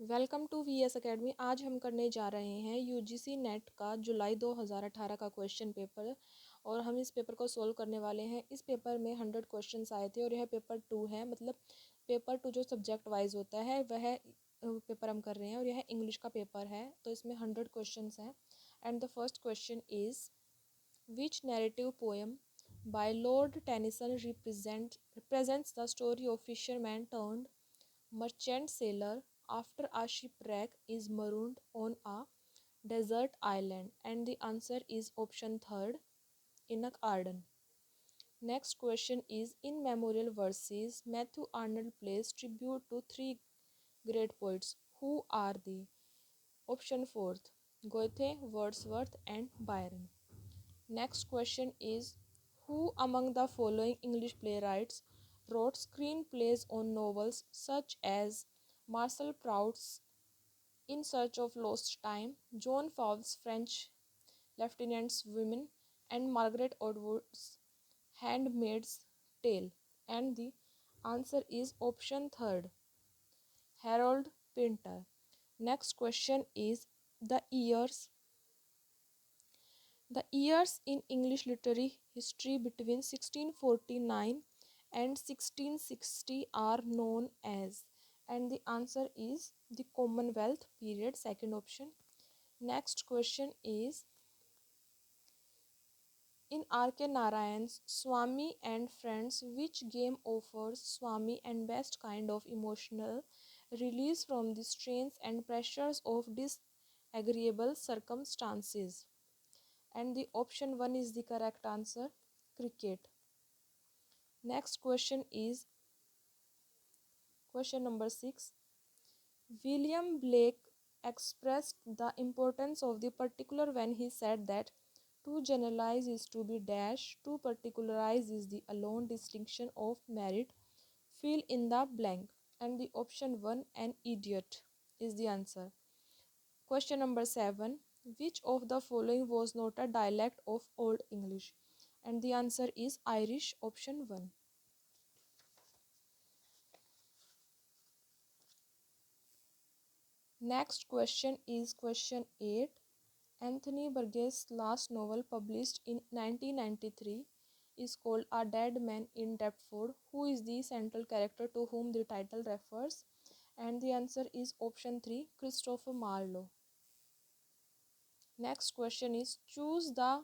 Welcome to VS academy. आज हम करने जा रहे हैं यूजीसी नेट का जुलाई 2018 का क्वेश्चन पेपर और हम इस पेपर को सोल्व करने वाले हैं। इस पेपर में 100 क्वेश्चंस आए थे और यह पेपर 2 है, मतलब पेपर 2 जो सब्जेक्ट वाइज होता है वह पेपर हम कर रहे हैं और यह इंग्लिश का पेपर है। तो इसमें 100 क्वेश्चंस हैं and the first question is which narrative poem by Lord Tennyson represents the story of fisherman turned merchant sailor after a shipwreck is marooned on a desert island, and the answer is option third, Enoch Arden. Next question is in memorial verses Matthew Arnold plays tribute to three great poets. Who are they? Option fourth, Goethe, Wordsworth and Byron. Next question is who among the following English playwrights wrote screenplays on novels such as Marcel Proust's In Search of Lost Time, John Fowles' French Lieutenant's Women, and Margaret Atwood's Handmaid's Tale? And the answer is option third, Harold Pinter. Next question is the years The years in English literary history between 1649 and 1660 are known as, and the answer is the Commonwealth period, second option. Next question is in R.K. Narayan's Swami and Friends, which game offers Swami and best kind of emotional release from the strains and pressures of disagreeable circumstances? And the option 1 is the correct answer, cricket. Next question is question number 6. William Blake expressed the importance of the particular when he said that to generalize is to be dash, to particularize is the alone distinction of merit. Fill in the blank. And the option 1, an idiot, is the answer. Question number 7. Which of the following was not a dialect of Old English? And the answer is Irish, option 1. Next question is question 8. Anthony Burgess' last novel published in 1993 is called A Dead Man in Deptford. Who is the central character to whom the title refers? And the answer is option 3, Christopher Marlowe. Next question is choose the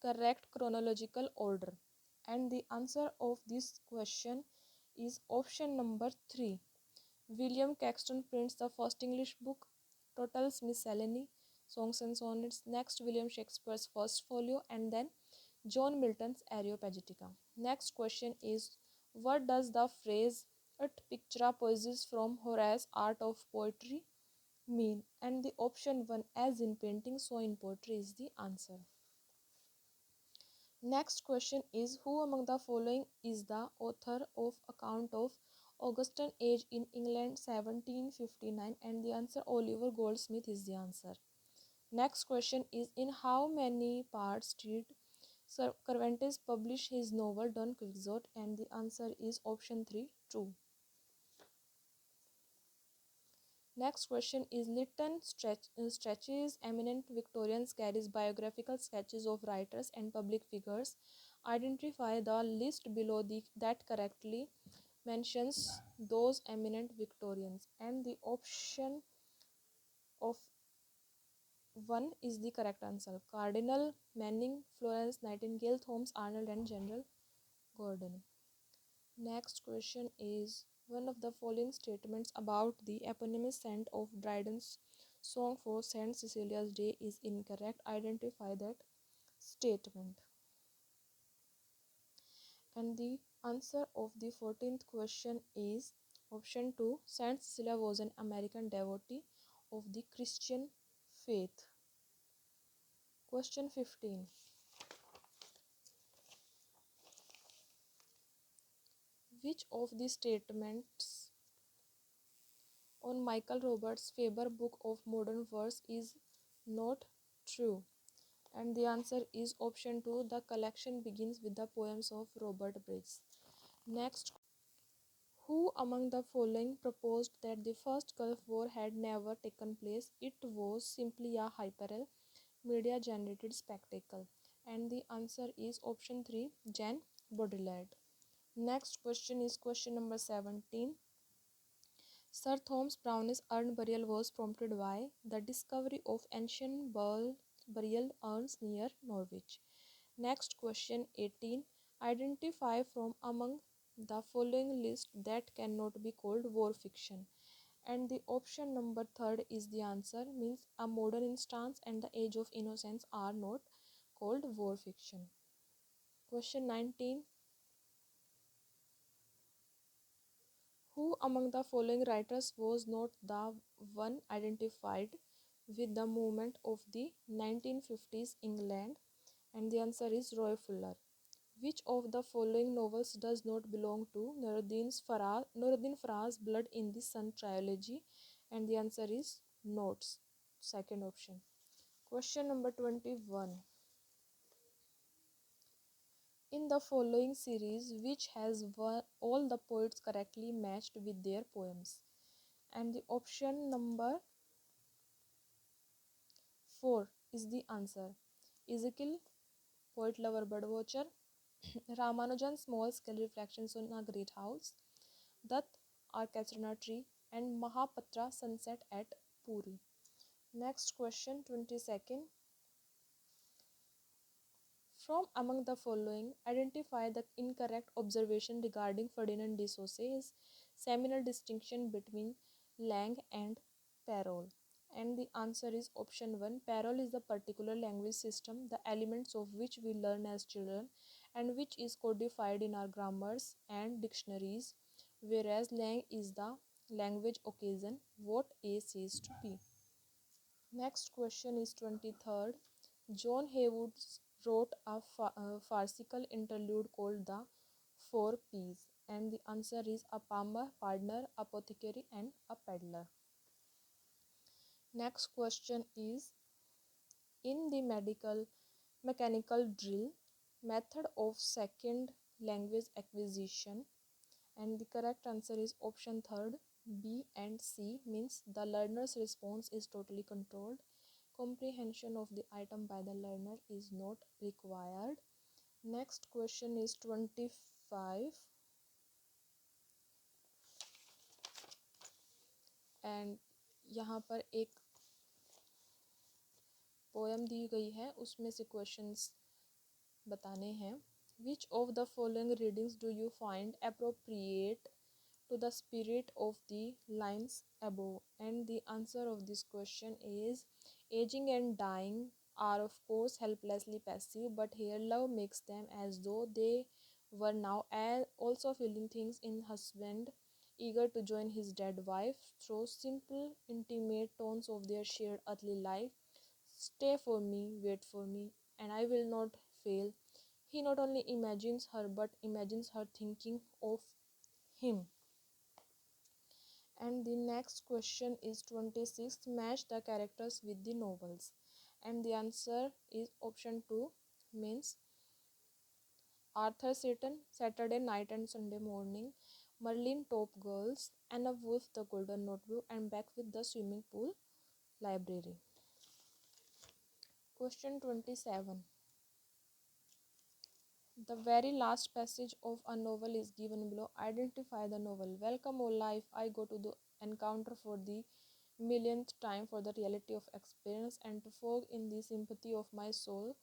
correct chronological order, and the answer of this question is option number 3. William Caxton prints the first English book, Total's Miscellany, Songs and Sonnets. Next, William Shakespeare's first folio, and then John Milton's Areopagitica. Next question is what does the phrase "Ut pictura poesis" from Horace's Art of Poetry mean? And the option 1, as in painting so in poetry, is the answer. Next question is who among the following is the author of Account of Augustan Age in England 1759? And the answer Oliver Goldsmith is the answer. Next question is in how many parts did Sir Cervantes publish his novel Don Quixote? And the answer is option 3, 2. Next question is Lytton stretches eminent Victorians carries biographical sketches of writers and public figures. Identify the list below that correctly mentions those eminent Victorians. And the option of 1 is the correct answer. Cardinal Manning, Florence Nightingale, Thomas Arnold and General Gordon. Next question is one of the following statements about the eponymous saint of Dryden's song for Saint Cecilia's Day is incorrect. Identify that statement. And the answer of the 14th question is option 2. Saint Cecilia was an American devotee of the Christian faith. Question 15. Which of the statements on Michael Roberts' Faber Book of Modern Verse is not true? And the answer is option 2. The collection begins with the poems of Robert Bridges. Next, Who among the following proposed that the first Gulf War had never taken place? It was simply a hyperbole, media generated spectacle. And the answer is option 3, Jean Baudrillard. Next question is question number 17. Sir Thomas Browne's urn burial was prompted by the discovery of ancient burial urns near Norwich. Next question 18. Identify from among the following list that cannot be called war fiction. And the option number third is the answer, means a modern instance and the age of innocence are not called war fiction. Question 19. Who among the following writers was not the one identified with the movement of the 1950s England? And the answer is Roy Fuller. Which of the following novels does not belong to Nuruddin Farah's Blood in the Sun trilogy? And the answer is Notes, second option. Question number 21. In the following series, which has all the poets correctly matched with their poems? And the option number 4 is the answer. Ezekiel, Poet Lover Bird Watcher, Ramanujan, Small Scale Reflections on a Great House, Dutt, Orchestra Tree, and Mahapatra, Sunset at Puri. Next question, 22nd. From among the following, identify the incorrect observation regarding Ferdinand de Saussures' seminal distinction between langue and parole. And the answer is option 1. Parole is the particular language system, the elements of which we learn as children and which is codified in our grammars and dictionaries, whereas langue is the language occasion, what A says to B. Next question is 23rd. John Haywood wrote a farcical interlude called The Four Ps, and the answer is a palmer, partner, apothecary, and a peddler. Next question is, in the mechanical drill method of second language acquisition, and the correct answer is option third, B and C, means the learner's response is totally controlled. Comprehension of the item by the learner is not required. Next question is 25, and यहाँ पर एक poem दी गई है, उसमें से questions बताने हैं. Which of the following readings do you find appropriate to the spirit of the lines above? And the answer of this question is, aging and dying are of course helplessly passive, but here love makes them as though they were now also feeling things in husband, eager to join his dead wife through simple intimate tones of their shared earthly life. Stay for me, wait for me, and I will not fail. He not only imagines her but imagines her thinking of him. And the next question is 26. Match the characters with the novels. And the answer is option 2, means Arthur Seton, Saturday Night and Sunday Morning, Merlin Top Girls, Anna Wolf, The Golden Notebook, and Back with the Swimming Pool Library. Question 27. The very last passage of a novel is given below. Identify the novel. Welcome, O life. I go to the encounter for the millionth time for the reality of experience and to fog in the sympathy of my soul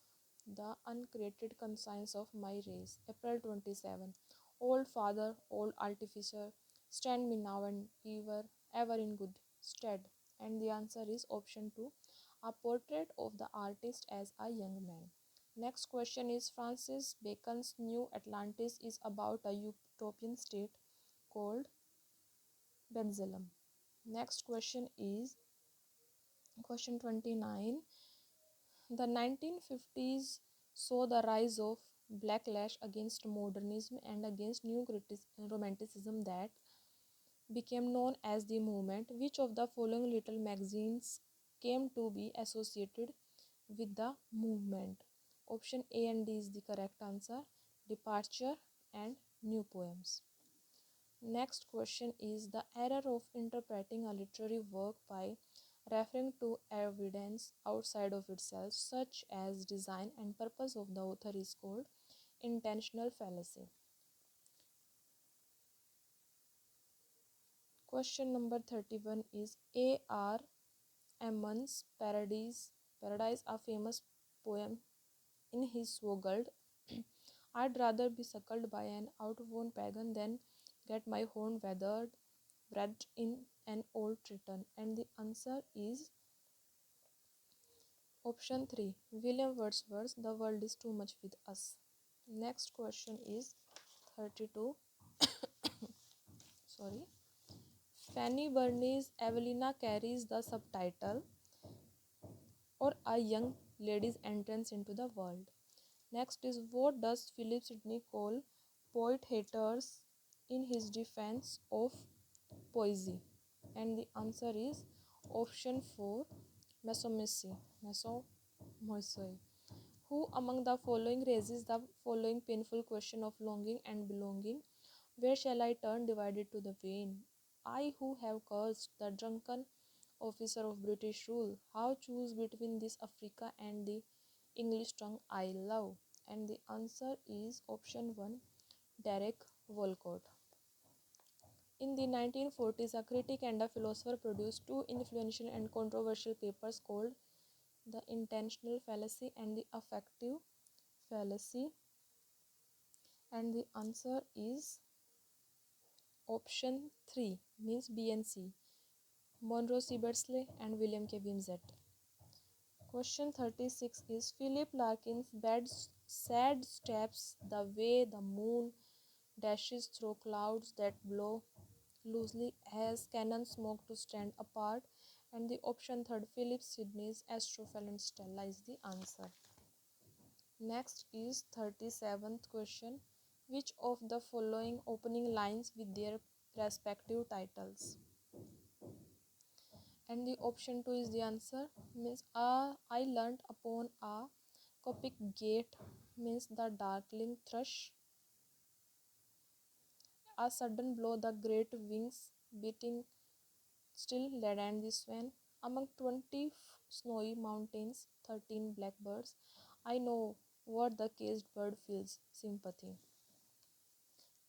the uncreated conscience of my race. April 27. Old father, old artificer, stand me now and ever in good stead. And the answer is option 2. A portrait of the artist as a young man. Next question is, Francis Bacon's New Atlantis is about a utopian state called Bensalem. Next question is question 29. The 1950s saw the rise of backlash against modernism and against new romanticism that became known as the movement. Which of the following little magazines came to be associated with the movement? Option A and D is the correct answer. Departure and New Poems. Next question is the error of interpreting a literary work by referring to evidence outside of itself, such as design and purpose of the author, is called intentional fallacy. Question number 31 is A.R. Emon's Paradise, a famous poem in his Swoggled. I'd rather be suckled by an outworn pagan than get my horn wreathed in an old triton. And the answer is option 3. William Wordsworth, The World is Too Much with Us. Next question is 32. Sorry. Fanny Burney's Evelina carries the subtitle or a young lady's entrance into the world. Next is what does Philip Sidney call poet haters in his defense of poesy? And the answer is option 4, Mesomoisoi. Who among the following raises the following painful question of longing and belonging? Where shall I turn divided to the vain? I who have cursed the drunken officer of British rule, how choose between this Africa and the English tongue I love? And the answer is option 1, Derek Walcott. In the 1940s, a critic and a philosopher produced two influential and controversial papers called The Intentional Fallacy and The Affective Fallacy. And the answer is option 3, means B and C, Monroe C. Beardsley and William K. Wimsett. Question 36 is Philip Larkin's sad steps the way the moon dashes through clouds that blow loosely as cannon smoke to stand apart. And the option 3, Philip Sidney's Astrophel and Stella is the answer. Next is 37th question. Which of the following opening lines with their respective titles? And the option 2 is the answer, means I learnt upon a Copic gate, means the darkling thrush. A sudden blow, the great wings beating still led and the swan. Among 20 snowy mountains, 13 blackbirds. I know what the caged bird feels, sympathy.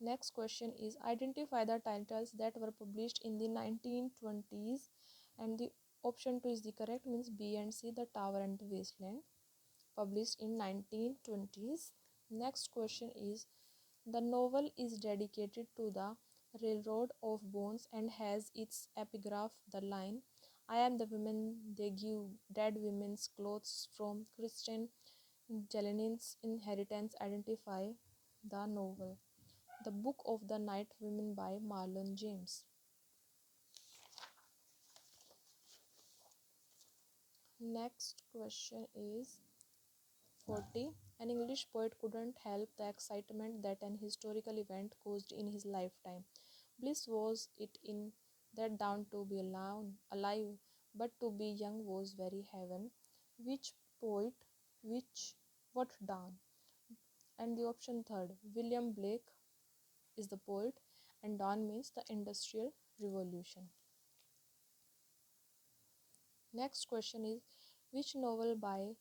Next question is identify the titles that were published in the 1920s. And the option 2 is the correct, means B and C, The Tower and the Wasteland, published in 1920s. Next question is the novel is dedicated to the Railroad of Bones and has its epigraph the line, I am the women they give dead women's clothes from Kristen Jelenin's inheritance. Identify the novel. The Book of the Night Women by Marlon James. Next question is 40. An English poet couldn't help the excitement that an historical event caused in his lifetime. Bliss was it in that down to be alive, but to be young was very heaven. Which poet, what dawn? And the option 3, William Blake is the poet, and dawn means the Industrial Revolution. Next question is which novel by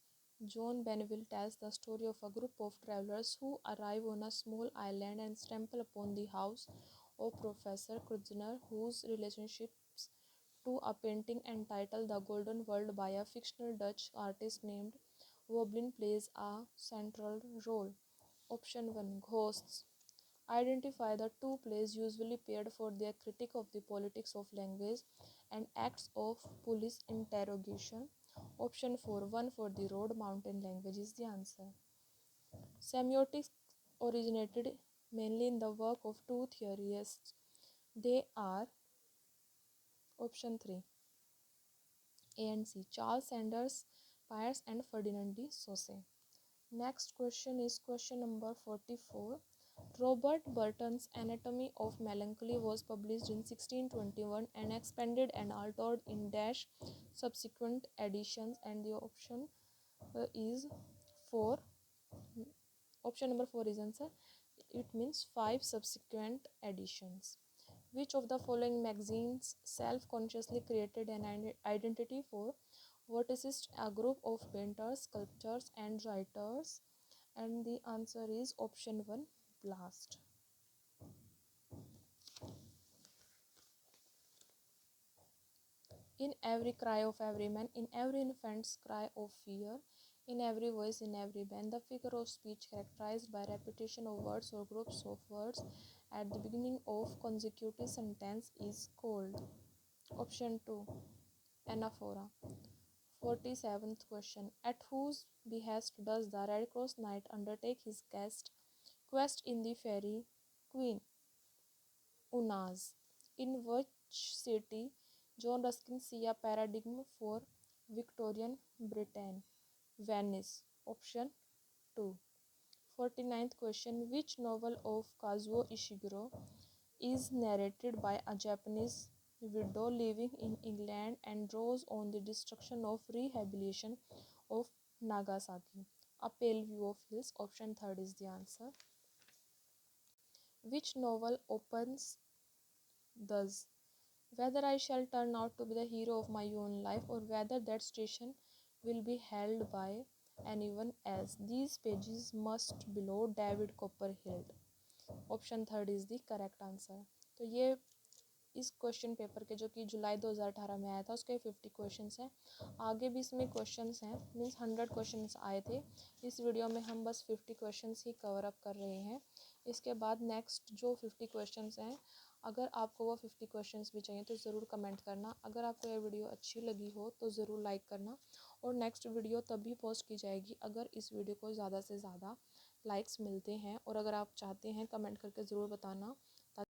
John Benville tells the story of a group of travelers who arrive on a small island and stumble upon the house of Professor Kruzner, whose relationships to a painting entitled The Golden World by a fictional Dutch artist named Woblin plays a central role. Option 1, Ghosts. Identify the two plays usually paired for their critique of the politics of language and acts of police interrogation. Option 4, One for the Road, Mountain Language is the answer. Semiotics originated mainly in the work of two theorists. They are option 3, A and C, Charles Sanders Peirce and Ferdinand de Saussure. Next question is question number 44. Robert Burton's Anatomy of Melancholy was published in 1621 and expanded and altered in dash subsequent editions. And the option is 4. Option number 4 is answer. It means 5 subsequent editions. Which of the following magazines self-consciously created an identity for verticist, a group of painters, sculptors, and writers? And the answer is option 1, Blast. In every cry of every man, in every infant's cry of fear, in every voice, in every band, the figure of speech characterized by repetition of words or groups of words at the beginning of consecutive sentence is called. Option 2, anaphora. 47th question. At whose behest does the Red Cross Knight undertake his quest in the fairy Queen Unas? In which city John Ruskin see a paradigm for Victorian Britain? Venice. Option 2. 49th question. Which novel of Kazuo Ishiguro is narrated by a Japanese widow living in England and draws on the destruction of rehabilitation of Nagasaki? A Pale View of Hills. Option 3 is the answer. Which novel opens thus? Whether I shall turn out to be the hero of my own life, or whether that station will be held by anyone else. These pages must below David Copperfield. Option 3 is the correct answer. तो ये इस question paper के जो कि जुलाई 2018 में आया था उसके 50 क्वेश्चंस हैं। आगे भी इसमें क्वेश्चंस हैं, मीन्स 100 क्वेश्चंस आए थे। इस वीडियो में हम बस 50 क्वेश्चंस ही कवर अप कर रहे हैं। इसके बाद नेक्स्ट जो 50 क्वेश्चंस हैं, अगर आपको वो 50 क्वेश्चंस भी चाहिए तो ज़रूर कमेंट करना। अगर आपको ये वीडियो अच्छी लगी हो तो ज़रूर लाइक करना। और नेक्स्ट वीडियो तभी पोस्ट की जाएगी अगर इस वीडियो को ज़्यादा से ज़्यादा लाइक्स मिलते हैं। और अगर आप चाहते हैं कमेंट करके ज़रूर बताना